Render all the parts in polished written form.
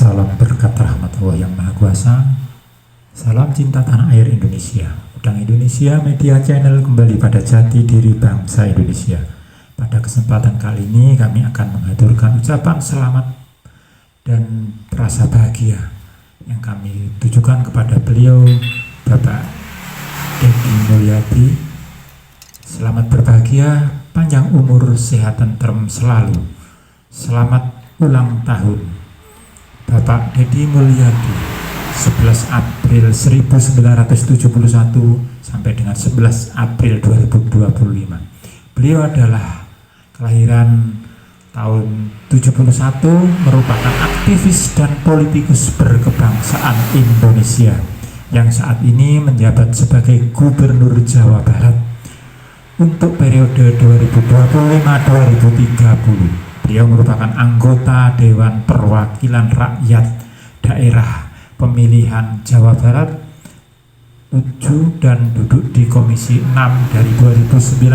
Salam berkat rahmat Allah yang Maha Kuasa. Salam cinta tanah air Indonesia. Udang Indonesia Media Channel kembali pada jati diri bangsa Indonesia. Pada kesempatan kali ini kami akan mengaturkan ucapan selamat dan rasa bahagia yang kami tujukan kepada beliau, Bapak Deddy Mulyadi. Selamat berbahagia, panjang umur, sehat tentrem selalu. Selamat ulang tahun Bapak Deddy Mulyadi, 11 April 1971 sampai dengan 11 April 2025. Beliau adalah kelahiran tahun 71, merupakan aktivis dan politikus berkebangsaan Indonesia yang saat ini menjabat sebagai Gubernur Jawa Barat untuk periode 2025-2030. Beliau merupakan anggota Dewan Perwakilan Rakyat Daerah Pemilihan Jawa Barat 7 dan duduk di Komisi 6 dari 2019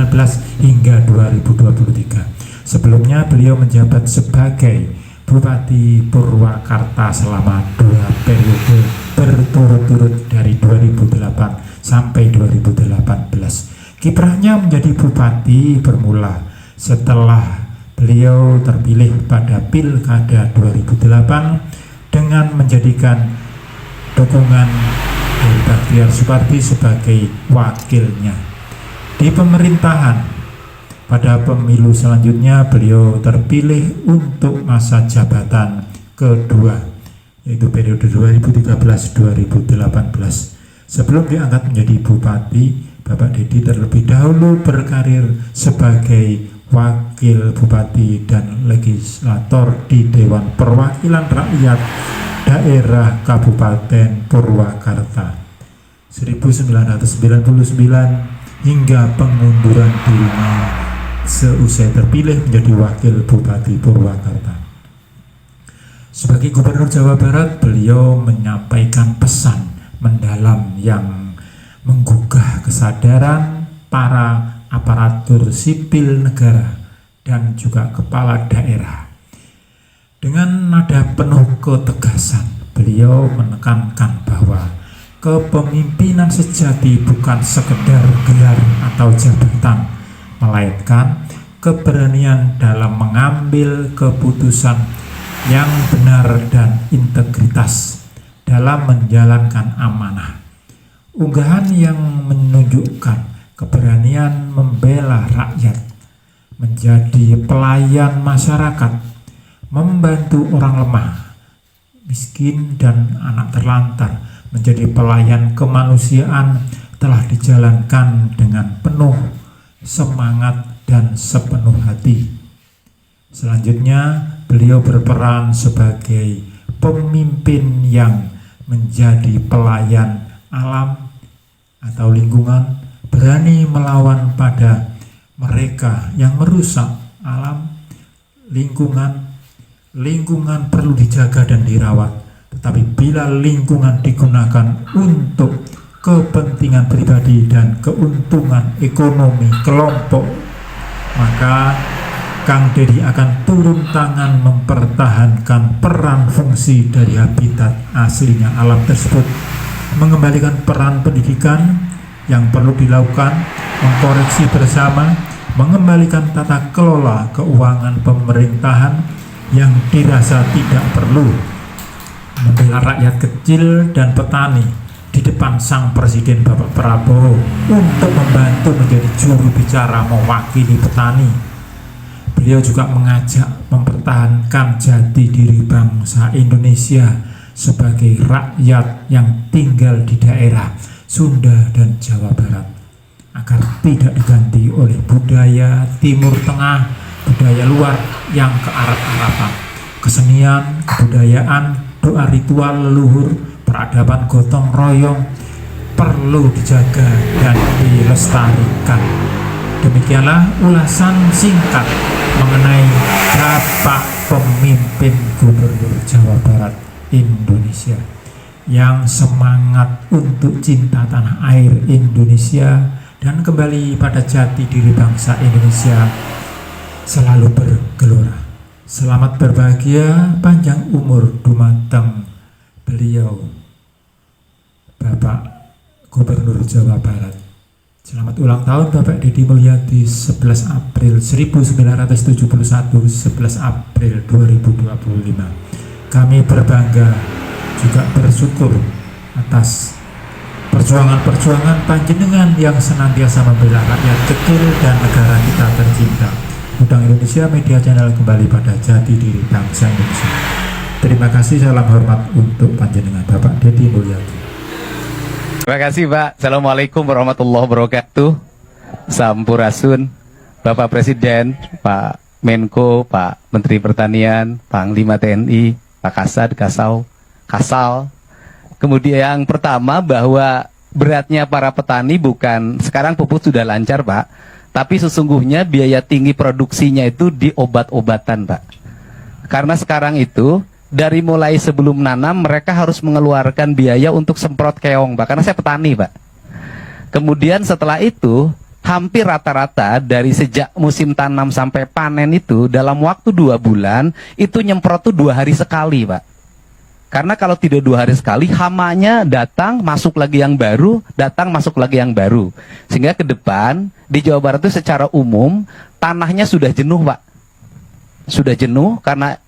hingga 2023. Sebelumnya beliau menjabat sebagai Bupati Purwakarta selama 2 periode berturut-turut dari 2008 sampai 2018. Kiprahnya menjadi bupati bermula setelah beliau terpilih pada Pilkada 2008 dengan menjadikan dukungan dari Baktiar Supardi sebagai wakilnya. Di pemerintahan pada pemilu selanjutnya beliau terpilih untuk masa jabatan kedua, yaitu periode 2013-2018. Sebelum diangkat menjadi bupati, Bapak Deddy terlebih dahulu berkarir sebagai wakil bupati dan legislator di Dewan Perwakilan Rakyat Daerah Kabupaten Purwakarta 1999 hingga pengunduran dirinya seusai terpilih menjadi wakil bupati Purwakarta. Sebagai Gubernur Jawa Barat, beliau menyampaikan pesan mendalam yang menggugah kesadaran para aparatur sipil negara dan juga kepala daerah. Dengan nada penuh ketegasan, beliau menekankan bahwa kepemimpinan sejati bukan sekedar gelar atau jabatan, melainkan keberanian dalam mengambil keputusan yang benar dan integritas dalam menjalankan amanah. Unggahan yang menunjukkan keberanian membela rakyat, menjadi pelayan masyarakat, membantu orang lemah, miskin dan anak terlantar, menjadi pelayan kemanusiaan telah dijalankan dengan penuh semangat dan sepenuh hati. Selanjutnya, beliau berperan sebagai pemimpin yang menjadi pelayan alam atau lingkungan, berani melawan pada mereka yang merusak alam, lingkungan perlu dijaga dan dirawat. Tetapi bila lingkungan digunakan untuk kepentingan pribadi dan keuntungan ekonomi kelompok, maka Kang Deddy akan turun tangan mempertahankan peran fungsi dari habitat aslinya alam tersebut, mengembalikan peran pendidikan yang perlu dilakukan, mengkoreksi bersama, mengembalikan tata kelola keuangan pemerintahan yang dirasa tidak perlu, membela rakyat kecil dan petani di depan sang Presiden Bapak Prabowo untuk membantu menjadi juru bicara mewakili petani. Beliau juga mengajak mempertahankan jati diri bangsa Indonesia sebagai rakyat yang tinggal di daerah Sunda dan Jawa Barat agar tidak diganti oleh budaya Timur Tengah, budaya luar yang kearat-aratan. Kesenian, kebudayaan, doa ritual leluhur, peradaban gotong royong perlu dijaga dan dilestarikan. Demikianlah ulasan singkat mengenai Bapak pemimpin Gubernur Jawa Barat Indonesia yang semangat untuk cinta tanah air Indonesia dan kembali pada jati diri bangsa Indonesia selalu bergelora. Selamat berbahagia, panjang umur dumateng beliau, Bapak Gubernur Jawa Barat. Selamat ulang tahun Bapak Deddy Mulyadi, 11 April 1971, 11 April 2025. Kami berbangga juga bersyukur atas perjuangan-perjuangan panjenengan yang senantiasa membela rakyat kecil dan negara kita tercinta. Udang Indonesia Media Channel kembali pada jati diri bangsa Indonesia. Terima kasih, salam hormat untuk panjenengan Bapak Deddy Mulyadi. Terima kasih Pak. Assalamualaikum warahmatullahi wabarakatuh. Sampurasun, Bapak Presiden, Pak Menko, Pak Menteri Pertanian, Panglima TNI, Pak Kasad, Kasal. Kemudian yang pertama bahwa beratnya para petani bukan sekarang pupuk sudah lancar Pak, tapi sesungguhnya biaya tinggi produksinya itu di obat-obatan Pak. Karena sekarang itu dari mulai sebelum nanam mereka harus mengeluarkan biaya untuk semprot keong Pak, karena saya petani Pak. Kemudian setelah itu hampir rata-rata dari sejak musim tanam sampai panen itu dalam waktu 2 bulan itu nyemprot tuh 2 hari sekali Pak. Karena kalau tidak 2 hari sekali, hamanya datang, masuk lagi yang baru, datang, masuk lagi yang baru. Sehingga ke depan, di Jawa Barat itu secara umum, tanahnya sudah jenuh, Pak. Sudah jenuh karena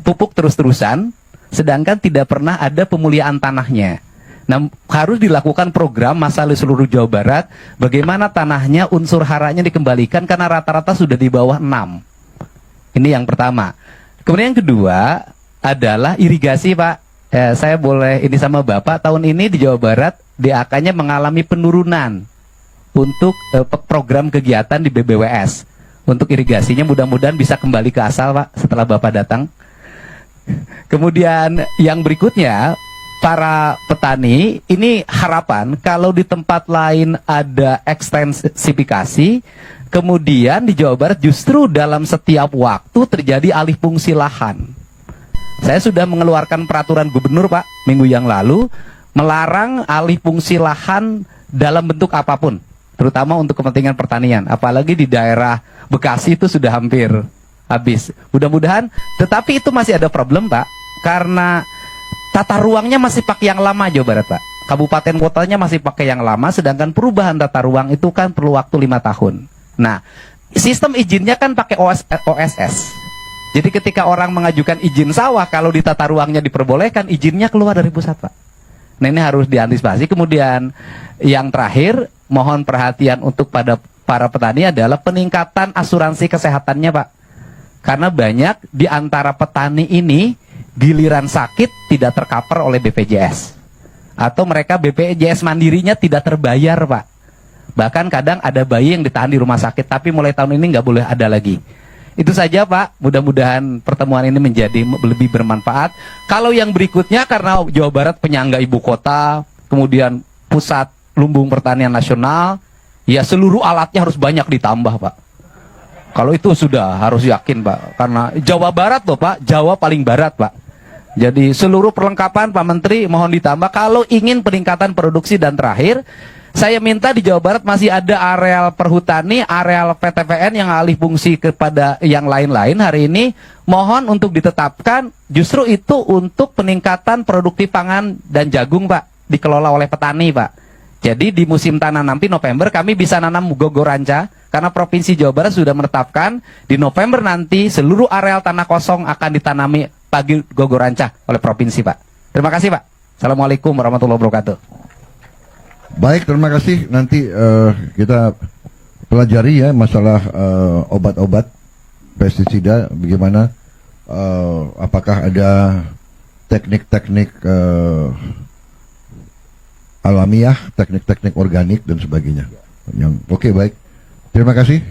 pupuk terus-terusan, sedangkan tidak pernah ada pemuliaan tanahnya. Nah, harus dilakukan program masalah seluruh Jawa Barat, bagaimana tanahnya, unsur haranya dikembalikan, karena rata-rata sudah di bawah 6. Ini yang pertama. Kemudian yang kedua adalah irigasi Pak. Saya boleh ini sama Bapak, tahun ini di Jawa Barat DAK-nya mengalami penurunan untuk program kegiatan di BBWS. Untuk irigasinya mudah-mudahan bisa kembali ke asal Pak setelah Bapak datang. Kemudian yang berikutnya, para petani ini harapan kalau di tempat lain ada ekstensifikasi, kemudian di Jawa Barat justru dalam setiap waktu terjadi alih fungsi lahan. Saya sudah mengeluarkan peraturan gubernur Pak minggu yang lalu melarang alih fungsi lahan dalam bentuk apapun, terutama untuk kepentingan pertanian. Apalagi di daerah Bekasi itu sudah hampir habis. Mudah-mudahan, tetapi itu masih ada problem Pak, karena tata ruangnya masih pakai yang lama Jawa Barat Pak. Kabupaten kotanya masih pakai yang lama, sedangkan perubahan tata ruang itu kan perlu waktu 5 tahun. Nah, sistem izinnya kan pakai OSS. Jadi ketika orang mengajukan izin sawah, kalau di tata ruangnya diperbolehkan, izinnya keluar dari pusat Pak. Nah ini harus diantisipasi. Kemudian yang terakhir, mohon perhatian untuk pada para petani adalah peningkatan asuransi kesehatannya Pak. Karena banyak di antara petani ini, giliran sakit tidak tercover oleh BPJS. Atau mereka BPJS mandirinya tidak terbayar Pak. Bahkan kadang ada bayi yang ditahan di rumah sakit, tapi mulai tahun ini nggak boleh ada lagi. Itu saja Pak, mudah-mudahan pertemuan ini menjadi lebih bermanfaat. Kalau yang berikutnya, karena Jawa Barat penyangga ibu kota, kemudian pusat lumbung pertanian nasional, ya seluruh alatnya harus banyak ditambah Pak. Kalau itu sudah harus yakin Pak, karena Jawa Barat loh Pak, Jawa paling barat Pak. Jadi seluruh perlengkapan Pak Menteri mohon ditambah kalau ingin peningkatan produksi. Dan terakhir, saya minta di Jawa Barat masih ada areal perhutani, areal PTPN yang alih fungsi kepada yang lain-lain hari ini. Mohon untuk ditetapkan justru itu untuk peningkatan produktif pangan dan jagung Pak, dikelola oleh petani Pak. Jadi di musim tanam nanti November kami bisa nanam gogoranca, karena Provinsi Jawa Barat sudah menetapkan di November nanti seluruh areal tanah kosong akan ditanami pagi gogoranca oleh Provinsi Pak. Terima kasih Pak. Assalamualaikum warahmatullahi wabarakatuh. Baik, terima kasih. Nanti kita pelajari ya masalah obat-obat pestisida, bagaimana, apakah ada teknik-teknik alamiah, teknik-teknik organik dan sebagainya. Yang oke, baik. Terima kasih.